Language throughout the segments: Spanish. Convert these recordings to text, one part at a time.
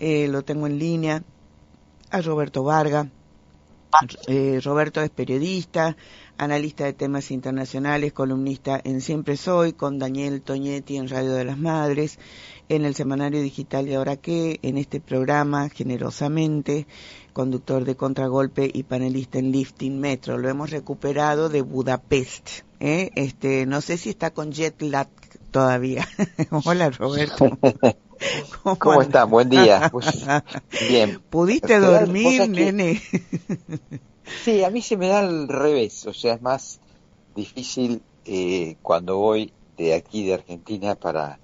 lo tengo en línea, a Roberto Varga. Roberto es periodista, analista de temas internacionales, columnista en Siempre Soy, con Daniel Toñetti en Radio de las Madres, en el Semanario Digital Y Ahora Qué, en este programa, generosamente, conductor de Contragolpe y panelista en Lifting Metro. Lo hemos recuperado de Budapest. No sé si está con jet lag todavía. Hola, Roberto. ¿Cómo están? Buen día. Bien. ¿Pudiste dormir, nene? Sí, a mí se me da al revés, o sea, es más difícil cuando voy de aquí de Argentina para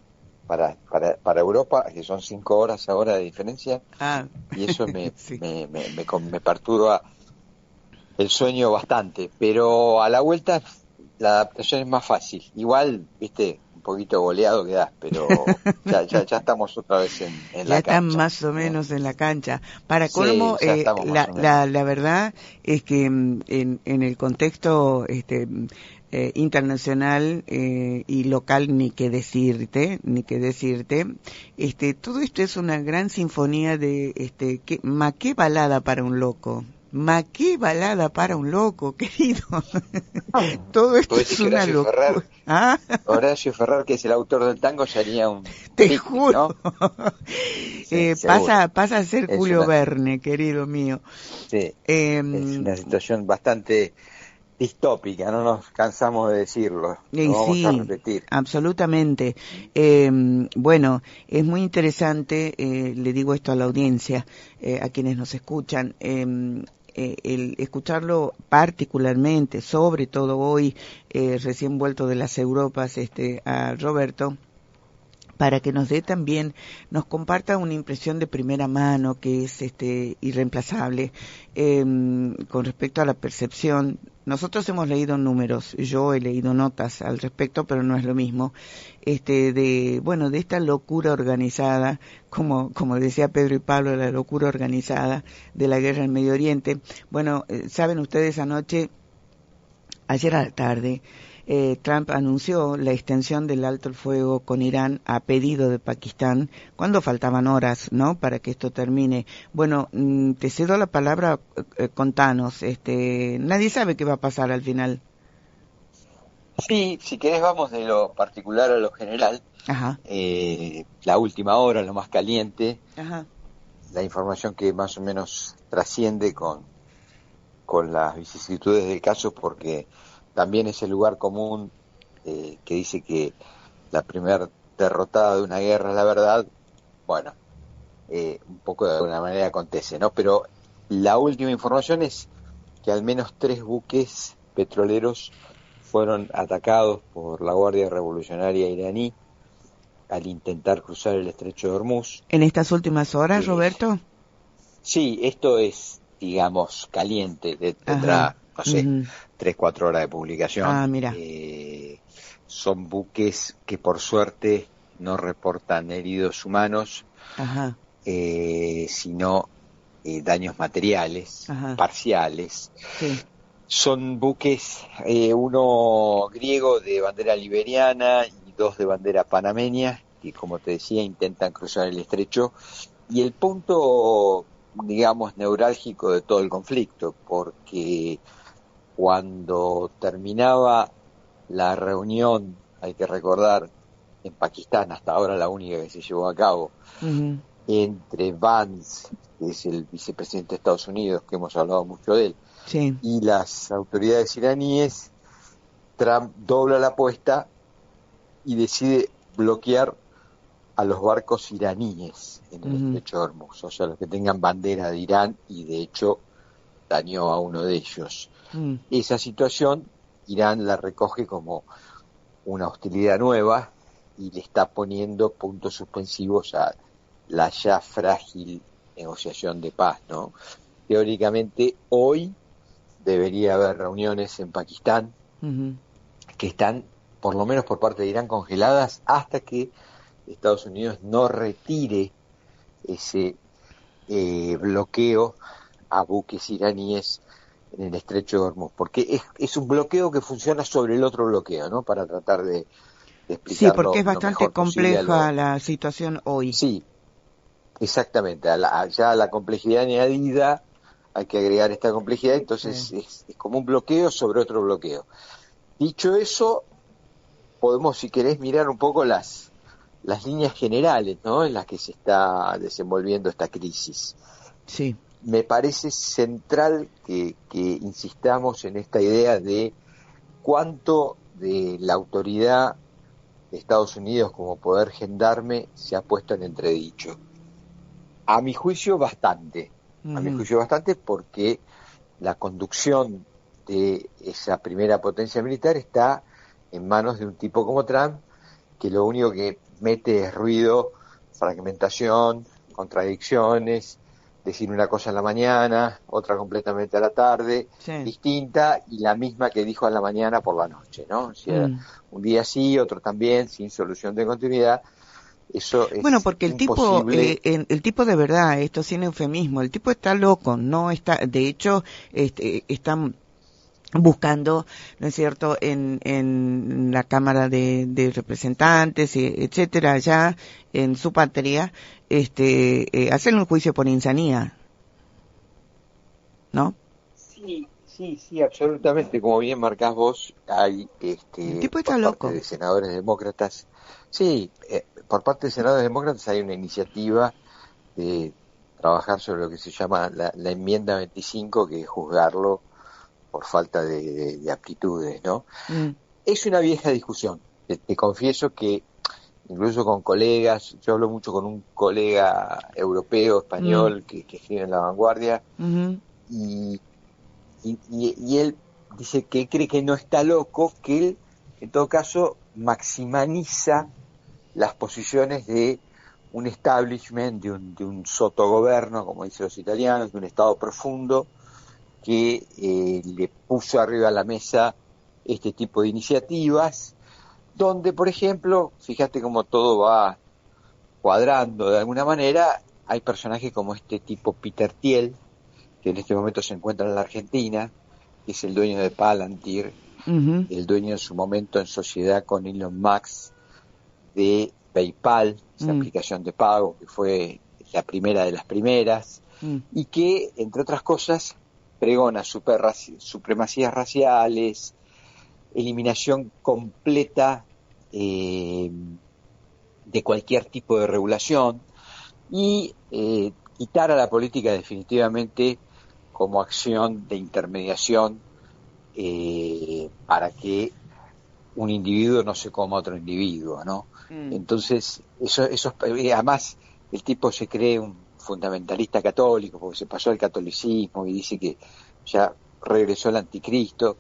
Europa, que son 5 horas ahora de diferencia, y eso sí. me perturba el sueño bastante, pero a la vuelta la adaptación es más fácil. Igual, viste, un poquito goleado quedás, pero ya estamos otra vez en la cancha. Ya están más o menos en la cancha. Para colmo, sí, ya estamos más o menos. la verdad es que en el contexto internacional y local ni que decirte, todo esto es una gran sinfonía de qué balada para un loco. Qué balada para un loco, querido. Todo esto es una locura. Horacio Ferrer, que es el autor del tango, sería un... Te juro. ¿no? Sí, pasa a ser Julio Verne, querido mío. Sí, es una situación bastante distópica, no nos cansamos de decirlo, lo vamos a repetir. Absolutamente. Bueno, es muy interesante, le digo esto a la audiencia, a quienes nos escuchan, el escucharlo particularmente, sobre todo hoy, recién vuelto de las Europas, a Roberto, para que nos dé también, nos comparta una impresión de primera mano que es irreemplazable con respecto a la percepción. Nosotros hemos leído números, yo he leído notas al respecto, pero no es lo mismo, de esta locura organizada, como decía Pedro y Pablo, la locura organizada de la guerra en Medio Oriente. Bueno, saben ustedes, ayer a la tarde, Trump anunció la extensión del alto el fuego con Irán a pedido de Pakistán, cuando faltaban horas, ¿no?, para que esto termine. Bueno, te cedo la palabra, contanos, nadie sabe qué va a pasar al final. Sí, si querés vamos de lo particular a lo general. Ajá. La última hora, lo más caliente. Ajá. La información que más o menos trasciende con las vicisitudes del caso, porque también es el lugar común que dice que la primera derrotada de una guerra es la verdad. Bueno, un poco de alguna manera acontece, ¿no? Pero la última información es que al menos 3 buques petroleros fueron atacados por la Guardia Revolucionaria iraní al intentar cruzar el estrecho de Hormuz. ¿En estas últimas horas, Roberto? Sí, esto es, digamos, caliente, tendrá, no sé, 3-4 horas de publicación. Mira. Son buques que por suerte no reportan heridos humanos, sino daños materiales, parciales. Sí. Son buques, uno griego de bandera liberiana y 2 de bandera panameña, que como te decía intentan cruzar el estrecho, y el punto, digamos, neurálgico de todo el conflicto, porque cuando terminaba la reunión, hay que recordar, en Pakistán, hasta ahora la única que se llevó a cabo, entre Vance, que es el vicepresidente de Estados Unidos, que hemos hablado mucho de él, sí, y las autoridades iraníes, Trump dobla la apuesta y decide bloquear a los barcos iraníes en el estrecho de Hormuz, o sea, los que tengan bandera de Irán, y de hecho dañó a uno de ellos. Esa situación Irán la recoge como una hostilidad nueva y le está poniendo puntos suspensivos a la ya frágil negociación de paz, ¿no? Teóricamente hoy debería haber reuniones en Pakistán que están, por lo menos por parte de Irán, congeladas hasta que Estados Unidos no retire ese bloqueo a buques iraníes en el estrecho de Hormuz, porque es un bloqueo que funciona sobre el otro bloqueo, ¿no? Para tratar de explicarlo. Sí, porque es bastante compleja la situación hoy. Sí, exactamente, ya a la complejidad añadida hay que agregar esta complejidad, entonces es como un bloqueo sobre otro bloqueo. Dicho eso, podemos, si querés, mirar un poco las líneas generales, ¿no?, en las que se está desenvolviendo esta crisis. Sí. Me parece central que insistamos en esta idea de cuánto de la autoridad de Estados Unidos como poder gendarme se ha puesto en entredicho. A mi juicio, bastante. A mi juicio, bastante, porque la conducción de esa primera potencia militar está en manos de un tipo como Trump, que lo único que mete es ruido, fragmentación, contradicciones, decir una cosa en la mañana, otra completamente a la tarde, distinta, y la misma que dijo a la mañana por la noche, ¿no? O sea, un día sí, otro también, sin solución de continuidad. Eso es bueno, porque imposible. el tipo de verdad, esto sin eufemismo, el tipo está loco, no está, de hecho, están buscando, ¿no es cierto?, en la Cámara de Representantes, etcétera, allá en su patria, hacerle un juicio por insanía, ¿no? Sí, absolutamente. Como bien marcás vos, hay El tipo está por parte loco. de senadores demócratas, por parte de senadores demócratas hay una iniciativa de trabajar sobre lo que se llama la enmienda 25, que es juzgarlo por falta de aptitudes, ¿no? Es una vieja discusión. Te confieso que incluso con colegas, yo hablo mucho con un colega europeo, español, que escribe en La Vanguardia, y él dice que cree que no está loco, que él, en todo caso, maximiza las posiciones de un establishment, de un sottogoverno, como dicen los italianos, de un Estado profundo, que le puso arriba a la mesa este tipo de iniciativas, donde, por ejemplo, fíjate cómo todo va cuadrando de alguna manera, hay personajes como este tipo Peter Thiel, que en este momento se encuentra en la Argentina, que es el dueño de Palantir, el dueño en su momento en sociedad con Elon Musk de PayPal, esa aplicación de pago que fue la primera de las primeras, y que, entre otras cosas, pregona supremacías raciales, eliminación completa de cualquier tipo de regulación y quitar a la política definitivamente como acción de intermediación para que un individuo no se coma a otro individuo, ¿no? Entonces, eso además el tipo se cree un fundamentalista católico porque se pasó al catolicismo y dice que ya regresó el anticristo.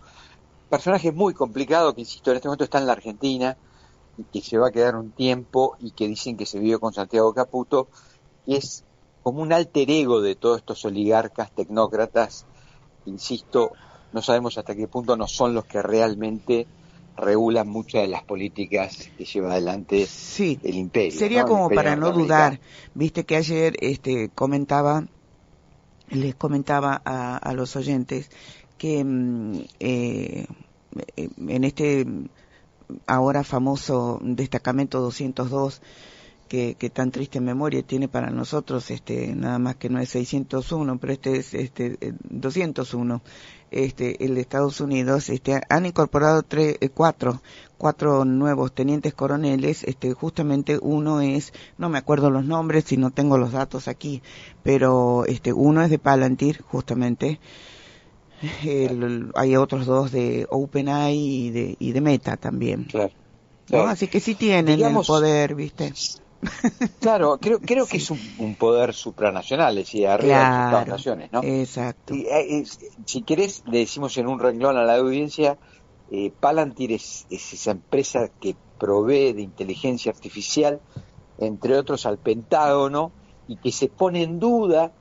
Personaje muy complicado que, insisto, en este momento está en la Argentina y que se va a quedar un tiempo y que dicen que se vive con Santiago Caputo, y es como un alter ego de todos estos oligarcas tecnócratas, insisto, no sabemos hasta qué punto no son los que realmente regulan muchas de las políticas que lleva adelante el imperio. Sería ¿no? como El imperio para no dudar, viste que ayer les comentaba a los oyentes que en este ahora famoso destacamento 202 que tan triste memoria tiene para nosotros, nada más que no es 601, pero es 201, el de Estados Unidos, han incorporado cuatro nuevos tenientes coroneles, justamente uno es, no me acuerdo los nombres si no tengo los datos aquí, pero uno es de Palantir, justamente. Hay otros dos de OpenAI y de Meta también. Claro. ¿No? Así que sí tienen el poder, ¿viste? Claro, creo que es un poder supranacional, es decir, arriba de los Estados-naciones, ¿no? Exacto. Si querés, le decimos en un renglón a la audiencia, Palantir es esa empresa que provee de inteligencia artificial, entre otros al Pentágono, y que se pone en duda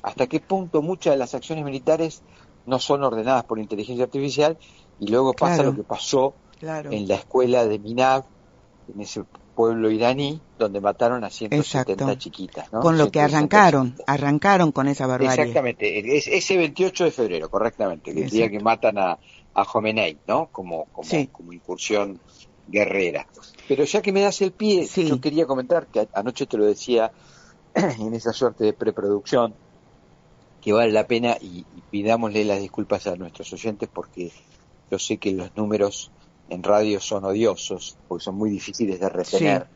hasta qué punto muchas de las acciones militares no son ordenadas por inteligencia artificial, y luego pasa lo que pasó en la escuela de Minab, en ese pueblo iraní, donde mataron a 170 chiquitas, ¿no? Con lo que arrancaron con esa barbarie. Exactamente, ese 28 de febrero, correctamente, que el día que matan a Jomenei, ¿no? Como incursión guerrera. Pero ya que me das el pie, yo quería comentar que anoche te lo decía en esa suerte de preproducción que vale la pena, y pidámosle las disculpas a nuestros oyentes porque yo sé que los números en radio son odiosos, porque son muy difíciles de retener, sí,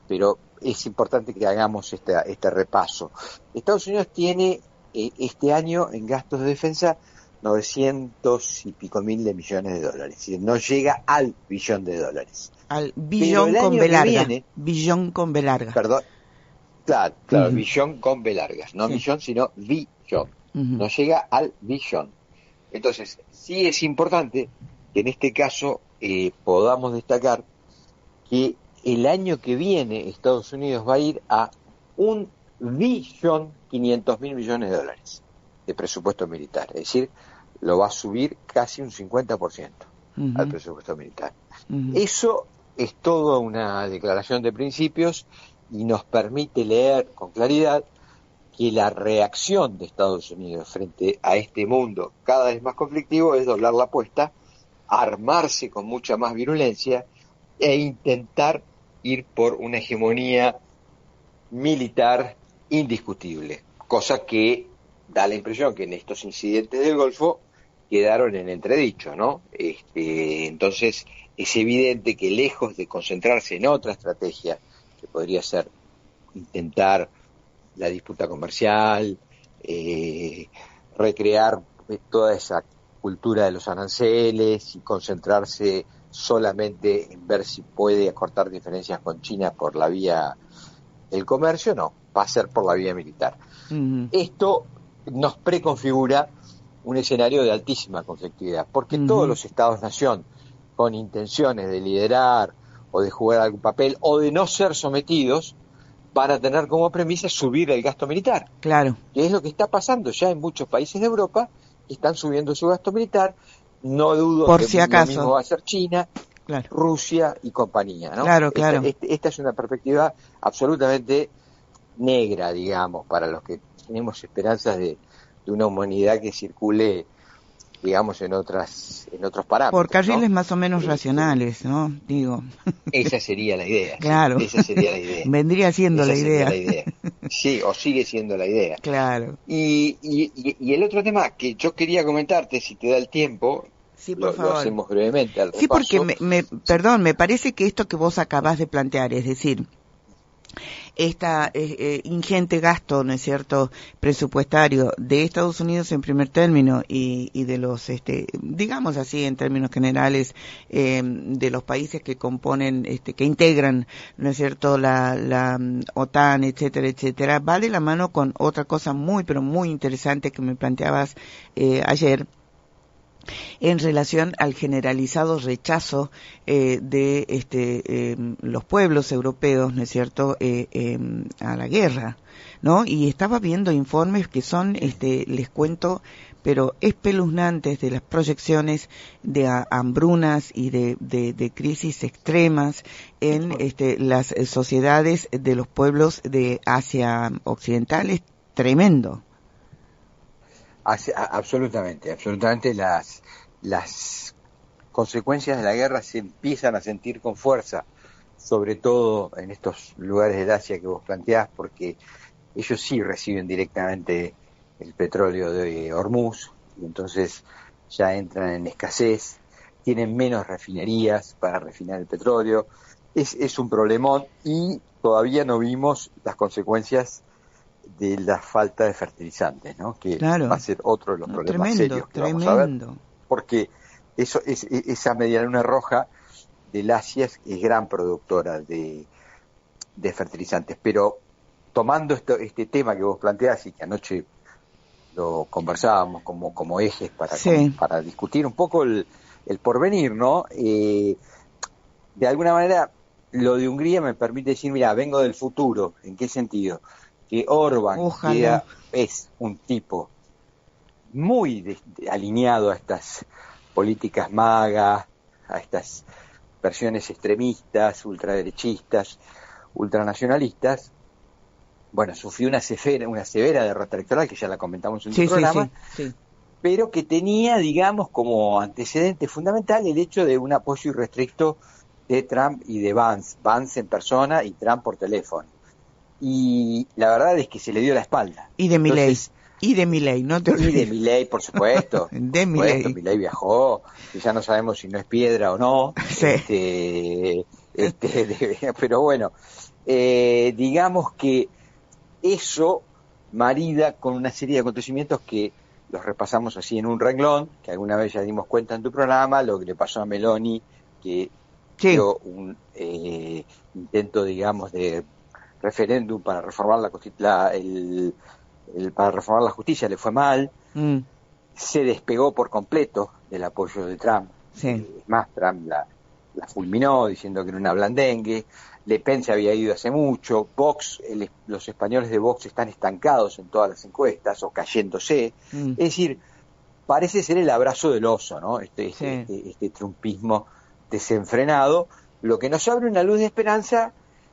pero es importante que hagamos este repaso. Estados Unidos tiene este año en gastos de defensa 900 y pico mil de millones de dólares, es decir, no llega al billón de dólares. Al billón con B larga, billón con B larga. Perdón, claro, billón con B largas, no millón, sino billón. No llega al billón. Entonces, sí es importante que en este caso podamos destacar que el año que viene Estados Unidos va a ir a 1.500.000 millones de dólares de presupuesto militar. Es decir, lo va a subir casi un 50% al presupuesto militar. Eso es toda una declaración de principios y nos permite leer con claridad que la reacción de Estados Unidos frente a este mundo cada vez más conflictivo es doblar la apuesta, armarse con mucha más virulencia e intentar ir por una hegemonía militar indiscutible, cosa que da la impresión que en estos incidentes del Golfo quedaron en entredicho, ¿no? Entonces es evidente que lejos de concentrarse en otra estrategia, que podría ser intentar la disputa comercial, recrear toda esa cultura de los aranceles y concentrarse solamente en ver si puede acortar diferencias con China por la vía del comercio, no, va a ser por la vía militar. Esto nos preconfigura un escenario de altísima conflictividad, porque todos los estados-nación con intenciones de liderar o de jugar algún papel o de no ser sometidos van a tener como premisa subir el gasto militar. Claro. Que es lo que está pasando ya en muchos países de Europa, que están subiendo su gasto militar. No dudo por que si acaso lo mismo va a hacer China, claro, Rusia y compañía, ¿no? Claro. Esta es una perspectiva absolutamente negra, digamos, para los que tenemos esperanzas de una humanidad que circule, digamos, en otros parámetros. Por carriles, ¿no? Más o menos racionales, ¿no? Digo. Esa sería la idea. Claro. Sí, esa sería la idea. Vendría siendo la idea. Sí, o sigue siendo la idea. Claro. Y el otro tema que yo quería comentarte, si te da el tiempo, sí, por favor. Lo hacemos brevemente al repaso. Sí, porque perdón, me parece que esto que vos acabás de plantear, es decir, esta ingente gasto, ¿no es cierto?, presupuestario de Estados Unidos en primer término y de los, digamos así, en términos generales, de los países que componen, que integran, ¿no es cierto?, la OTAN, etcétera, etcétera, va de la mano con otra cosa muy, pero muy interesante que me planteabas ayer, en relación al generalizado rechazo de los pueblos europeos, ¿no es cierto?, a la guerra, ¿no? Y estaba viendo informes que son, les cuento, pero espeluznantes, de las proyecciones de hambrunas y de crisis extremas en las sociedades de los pueblos de Asia Occidental. Es tremendo. Absolutamente las consecuencias de la guerra se empiezan a sentir con fuerza, sobre todo en estos lugares del Asia que vos planteás, porque ellos sí reciben directamente el petróleo de Hormuz, y entonces ya entran en escasez, tienen menos refinerías para refinar el petróleo, es un problemón, y todavía no vimos las consecuencias de la falta de fertilizantes, ¿no? Que claro, va a ser otro de los problemas serios que vamos a ver, porque eso es esa media luna roja del Asia es gran productora de fertilizantes, pero tomando este tema que vos planteás y que anoche lo conversábamos como ejes para discutir un poco el porvenir, ¿no? De alguna manera lo de Hungría me permite decir, mira, vengo del futuro. ¿En qué sentido? Que Orbán es un tipo muy alineado a estas políticas magas, a estas versiones extremistas, ultraderechistas, ultranacionalistas. Bueno, sufrió una severa derrota electoral, que ya la comentamos en el programa, sí. Pero que tenía, digamos, como antecedente fundamental el hecho de un apoyo irrestricto de Trump y de Vance en persona y Trump por teléfono. y la verdad es que se le dio la espalda. Y de Milei. Y de Milei, no te olvides. Y de Milei, por supuesto. De Milei. Milei viajó, y ya no sabemos si no es piedra o no. Sí. Pero bueno, digamos que eso marida con una serie de acontecimientos que los repasamos así en un renglón, que alguna vez ya dimos cuenta en tu programa, lo que le pasó a Meloni, que dio un intento, digamos, de referéndum para reformar para reformar la justicia, le fue mal, se despegó por completo del apoyo de Trump. Es más, Trump la fulminó diciendo que era una blandengue. Le Pen se había ido hace mucho. Vox, los españoles de Vox están estancados en todas las encuestas o cayéndose. Es decir, parece ser el abrazo del oso, ¿no? Este trumpismo desenfrenado, lo que nos abre una luz de esperanza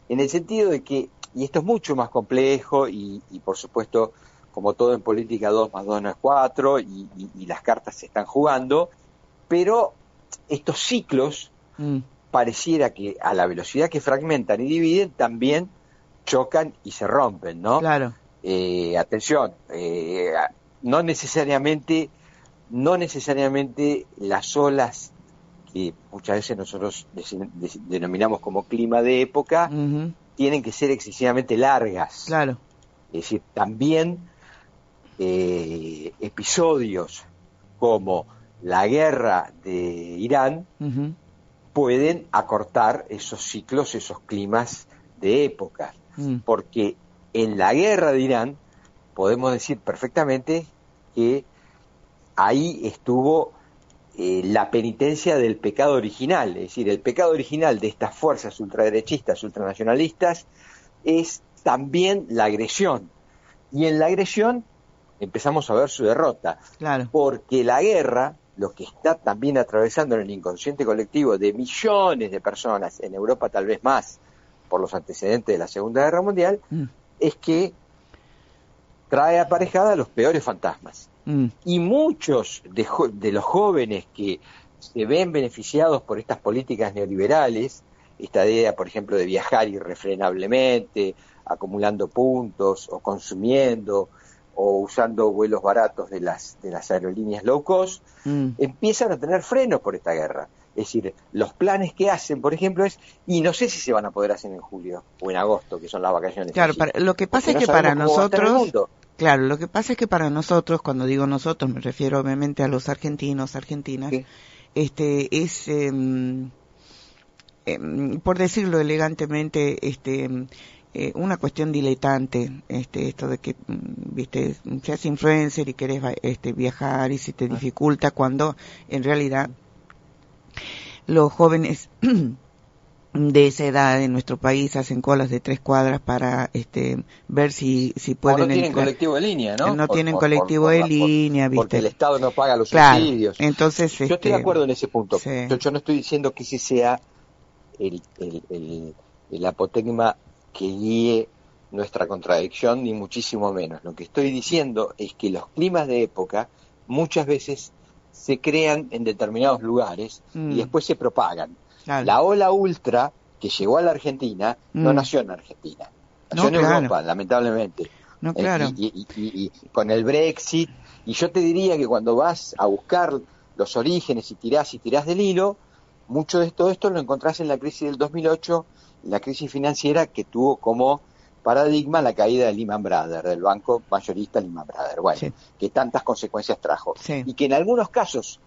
en el sentido de que, y esto es mucho más complejo y por supuesto, como todo en política, 2 más 2 no es 4 y las cartas se están jugando, pero estos ciclos pareciera que a la velocidad que fragmentan y dividen también chocan y se rompen, ¿no? Claro. Atención, no necesariamente las olas que muchas veces nosotros denominamos como clima de época tienen que ser excesivamente largas. Claro. Es decir, también episodios como la guerra de Irán pueden acortar esos ciclos, esos climas de épocas, porque en la guerra de Irán podemos decir perfectamente que ahí estuvo la penitencia del pecado original, es decir, el pecado original de estas fuerzas ultraderechistas, ultranacionalistas, es también la agresión, y en la agresión empezamos a ver su derrota, porque la guerra, lo que está también atravesando en el inconsciente colectivo de millones de personas, en Europa tal vez más, por los antecedentes de la Segunda Guerra Mundial, es que trae aparejada los peores fantasmas. Y muchos de los jóvenes que se ven beneficiados por estas políticas neoliberales, esta idea, por ejemplo, de viajar irrefrenablemente, acumulando puntos, o consumiendo, o usando vuelos baratos de las aerolíneas low cost, empiezan a tener frenos por esta guerra. Es decir, los planes que hacen, por ejemplo, y no sé si se van a poder hacer en julio o en agosto, que son las vacaciones. Claro, lo que pasa es que para nosotros, lo que pasa es que para nosotros, cuando digo nosotros, me refiero obviamente a los argentinos, argentinas, es, por decirlo elegantemente, una cuestión diletante, esto de que, viste, seas influencer y querés viajar y se te dificulta, cuando en realidad los jóvenes de esa edad en nuestro país hacen colas de 3 cuadras para ver si pueden no tienen colectivo de línea, ¿no? No tienen colectivo de línea, ¿viste? Porque el Estado no paga los subsidios. Entonces, yo estoy de acuerdo en ese punto. Yo no estoy diciendo que ese sea el apotegma que guíe nuestra contradicción, ni muchísimo menos. Lo que estoy diciendo es que los climas de época muchas veces se crean en determinados lugares y después se propagan. La ola ultra que llegó a la Argentina no nació en Argentina, nació en Europa, lamentablemente. Y con el Brexit, y yo te diría que cuando vas a buscar los orígenes y tirás del hilo, mucho de todo esto lo encontrás en la crisis del 2008, la crisis financiera que tuvo como paradigma la caída de Lehman Brothers, del banco mayorista Lehman Brothers, que tantas consecuencias trajo. Y que en algunos casos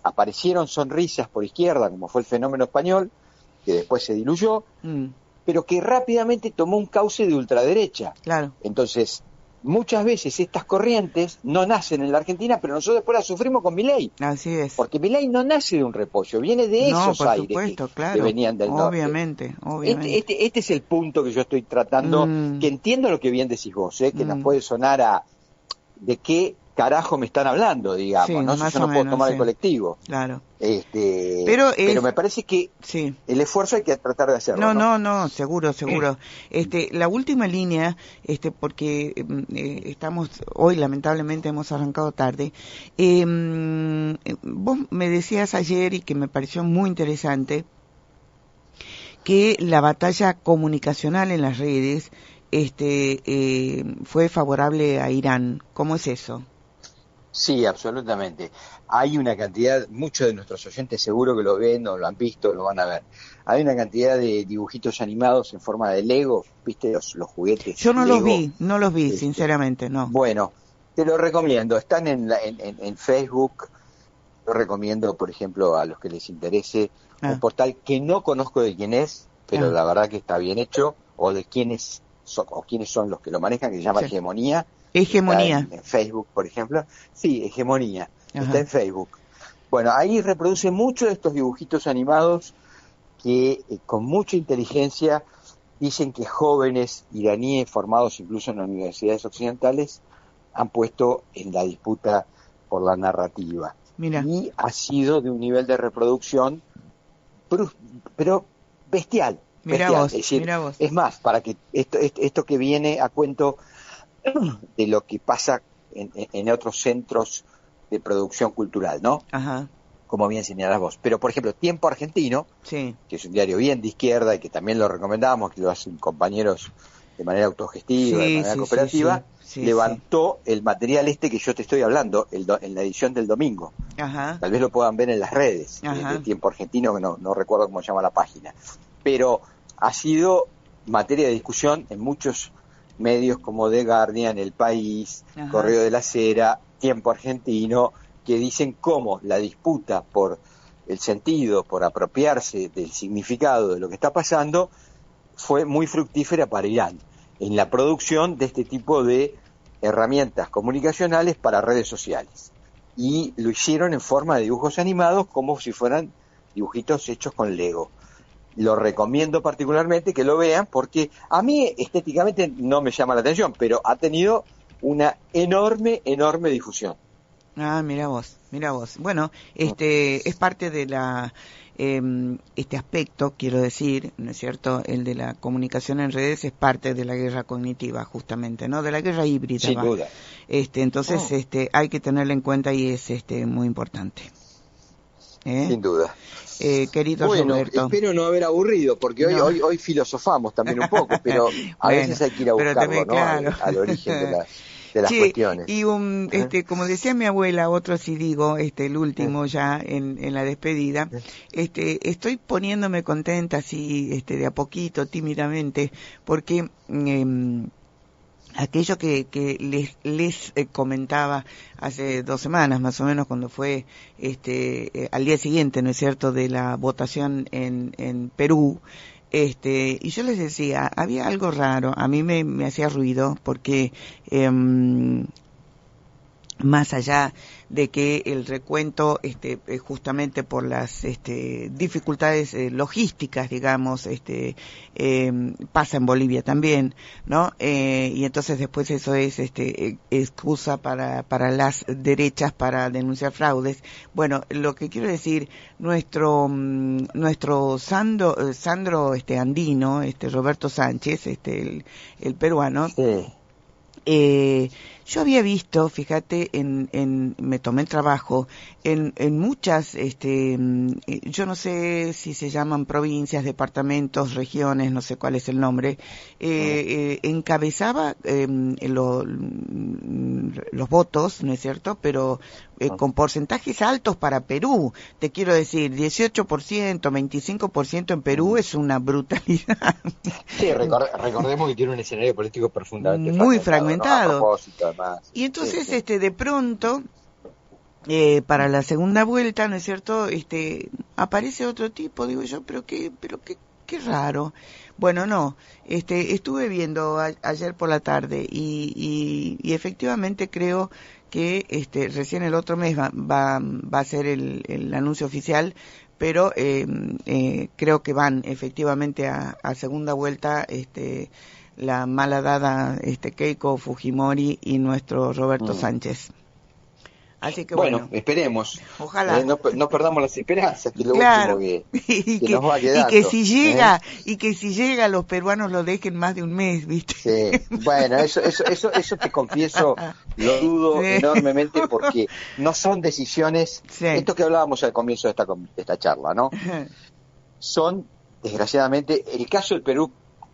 aparecieron sonrisas por izquierda, como fue el fenómeno español, que después se diluyó, pero que rápidamente tomó un cauce de ultraderecha. Entonces, muchas veces estas corrientes no nacen en la Argentina, pero nosotros después las sufrimos con Milei. Así es. Porque Milei no nace de un repollo, viene de esos aires que venían del norte. Obviamente. Este es el punto que yo estoy tratando, que entiendo lo que bien decís vos, que nos puede sonar a de qué carajo me están hablando, digamos, ¿no? Si yo no puedo tomar el colectivo. Pero me parece que el esfuerzo hay que tratar de hacerlo. No, seguro. La última línea, porque estamos, hoy lamentablemente hemos arrancado tarde, vos me decías ayer, y que me pareció muy interesante, que la batalla comunicacional en las redes fue favorable a Irán. ¿Cómo es eso? Sí, absolutamente. Hay una cantidad, muchos de nuestros oyentes seguro que lo ven o lo han visto, lo van a ver. Hay una cantidad de dibujitos animados en forma de Lego, ¿viste? Los juguetes Yo no Lego. los vi, sinceramente, no. Bueno, te lo recomiendo. Están en Facebook. Yo recomiendo, por ejemplo, a los que les interese, un portal que no conozco de quién es, pero la verdad que está bien hecho, o de quiénes son los que lo manejan, que se llama Hegemonía. Hegemonía. En Facebook, por ejemplo. Sí, Hegemonía. Ajá. Está en Facebook. Bueno, ahí reproduce muchos de estos dibujitos animados que con mucha inteligencia dicen que jóvenes iraníes formados incluso en universidades occidentales han puesto en la disputa por la narrativa. Mira. Y ha sido de un nivel de reproducción pero bestial. Mira vos, es decir, mira vos. Es más, para que esto que viene a cuento de lo que pasa en otros centros de producción cultural, ¿no? Ajá. Como bien señalás vos. Pero, por ejemplo, Tiempo Argentino, sí, que es un diario bien de izquierda y que también lo recomendamos, que lo hacen compañeros de manera autogestiva, de manera cooperativa, levantó el material que yo te estoy hablando en la edición del domingo. Ajá. Tal vez lo puedan ver en las redes de Tiempo Argentino, que no recuerdo cómo se llama la página. Pero ha sido materia de discusión en muchos medios como The Guardian, El País, Correo de la Sera, Tiempo Argentino, que dicen cómo la disputa por el sentido, por apropiarse del significado de lo que está pasando, fue muy fructífera para Irán en la producción de este tipo de herramientas comunicacionales para redes sociales. Y lo hicieron en forma de dibujos animados como si fueran dibujitos hechos con Lego. Lo recomiendo particularmente que lo vean porque a mí estéticamente no me llama la atención, pero ha tenido una enorme difusión. Ah, mira vos. Bueno, es parte de la este aspecto, quiero decir, ¿no es cierto? El de la comunicación en redes es parte de la guerra cognitiva, justamente, ¿no? De la guerra híbrida. Sin duda. Entonces, hay que tenerlo en cuenta y es muy importante. Sin duda. Querido bueno, Roberto. Espero no haber aburrido, porque hoy filosofamos también un poco, pero a veces hay que ir a buscarlo, también, ¿no? Claro. Al origen de las cuestiones. Y como decía mi abuela, otro sí digo, el último ya en la despedida, estoy poniéndome contenta así, de a poquito, tímidamente, porque aquello que les comentaba hace 2 semanas más o menos cuando fue al día siguiente, ¿no es cierto?, de la votación en Perú, y yo les decía, había algo raro, a mí me hacía ruido porque más allá de que el recuento justamente por las dificultades logísticas, digamos, pasa en Bolivia también, ¿no? Y entonces después eso es excusa para las derechas para denunciar fraudes. Bueno, lo que quiero decir, nuestro Sandro andino, Roberto Sánchez, el peruano, yo había visto, fíjate, me tomé el trabajo, en muchas, yo no sé si se llaman provincias, departamentos, regiones, no sé cuál es el nombre, encabezaba los votos, ¿no es cierto?, pero con porcentajes altos para Perú. Te quiero decir, 18%, 25% en Perú es una brutalidad. Sí, recordemos que tiene un escenario político profundamente muy fragmentado. ¿No? A propósito, además. Y entonces, de pronto, para la segunda vuelta, ¿no es cierto?, aparece otro tipo, digo yo, pero qué raro. Bueno, no, estuve viendo ayer por la tarde y efectivamente creo que recién el otro mes va a ser el anuncio oficial, pero creo que van efectivamente a segunda vuelta la malhadada Keiko Fujimori y nuestro Roberto Sánchez. Así que bueno, esperemos. Ojalá. No perdamos las esperanzas, que es lo claro. último que nos va quedando. Y que si llega los peruanos lo dejen más de un mes, ¿viste? Sí. Bueno, eso te confieso, lo dudo enormemente porque no son decisiones, esto que hablábamos al comienzo de esta charla, ¿no? Son, desgraciadamente, el caso del Perú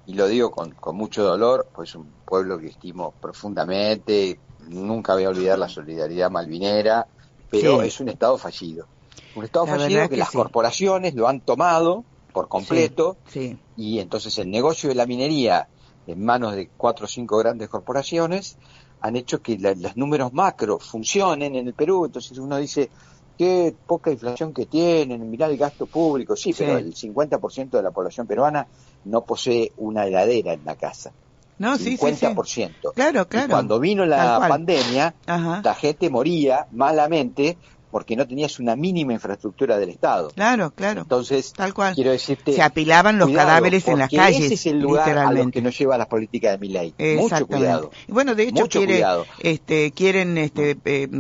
y lo digo con mucho dolor, pues es un pueblo que estimo profundamente, nunca voy a olvidar la solidaridad malvinera, pero Sí, es un Estado fallido. Un Estado la fallido verdad que que las sí. corporaciones lo han tomado por Sí, completo, sí. y entonces el negocio de la minería en manos de 4 o 5 grandes corporaciones han hecho que los números macro funcionen en el Perú. Entonces uno dice, qué poca inflación que tienen, mirá el gasto público. Sí, pero Sí. el 50% de la población peruana no posee una heladera en la casa. No, sí, sí, sí. 50%. Claro, Y claro. cuando vino Tal la cual. pandemia, Ajá. la gente moría malamente porque no tenías una mínima infraestructura del Estado. Claro, claro. Entonces, Tal cual. quiero Se decirte, apilaban los cuidado, cadáveres en las porque ese es calles, el lugar a los que literalmente. nos lleva la política de Milei. Mucho Exactamente. cuidado, Y bueno, de hecho mucho cuidado. quieren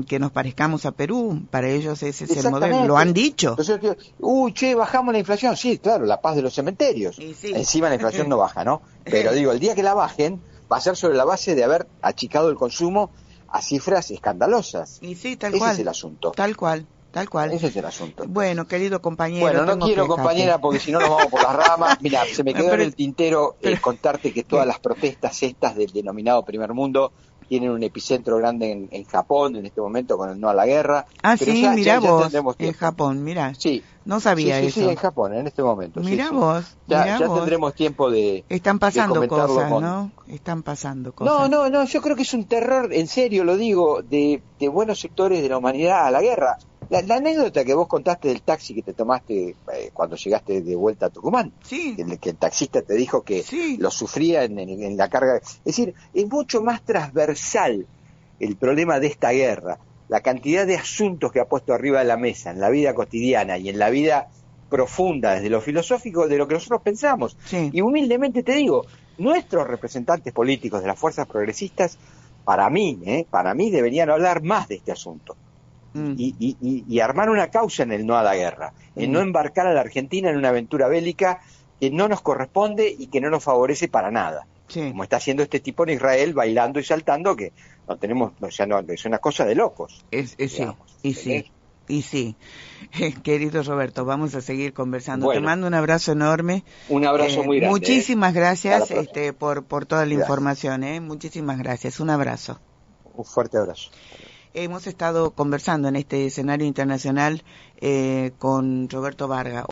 que nos parezcamos a Perú. Para ellos ese es el modelo. Lo han Exactamente. dicho. Entonces, uy, che, bajamos la inflación. Sí, claro, la paz de los cementerios. Y sí. Encima la inflación no baja, ¿no? Pero digo, el día que la bajen, va a ser sobre la base de haber achicado el consumo a cifras escandalosas. Y sí, tal Ese es cual. el asunto. Tal cual. Tal cual. Ese es el asunto. Bueno, querido compañero, Bueno, no tengo que quiero, dejarte. compañera, porque si no nos vamos por las ramas. Mira, se me Bueno, quedó en el tintero pero, contarte que todas ¿qué? las protestas estas del denominado primer mundo tienen un epicentro grande en Japón en este momento con el no a la guerra, Ah, pero sí, mirá ya vos, tendremos en tiempo. Japón, mirá. Sí, No sí, sabía sí, sí, en eso. Japón, en este momento, sí, Mirá sí. vos, Ya, mirá ya vos. tendremos tiempo Están de pasando comentarlo cosas, con... ¿no? Están pasando No, cosas. no, no, yo creo que es un terror, en serio lo digo, de buenos sectores de la humanidad a la guerra. La anécdota que vos contaste del taxi que te tomaste cuando llegaste de vuelta a Tucumán, Sí, que el taxista te dijo que sí. lo sufría en la carga. Es decir, es mucho más transversal el problema de esta guerra, la cantidad de asuntos que ha puesto arriba de la mesa en la vida cotidiana y en la vida profunda desde lo filosófico de lo que nosotros pensamos. Sí. Y humildemente te digo, nuestros representantes políticos de las fuerzas progresistas, para mí deberían hablar más de este asunto Mm, y armar una causa en el no a la guerra, en no mm, embarcar a la Argentina en una aventura bélica que no nos corresponde y que no nos favorece para nada, sí. como está haciendo este tipo en Israel, bailando y saltando, que no tenemos, o sea, no, es una cosa de locos, Sí, digamos. y ¿Entendés? sí, y sí. Querido Roberto, vamos a seguir conversando. Te Bueno, mando un abrazo enorme. un abrazo muy grande, Muchísimas hasta la gracias próxima. por toda la Gracias, información. Muchísimas gracias. Un abrazo. un fuerte abrazo. Hemos estado conversando en este escenario internacional con Roberto Varga.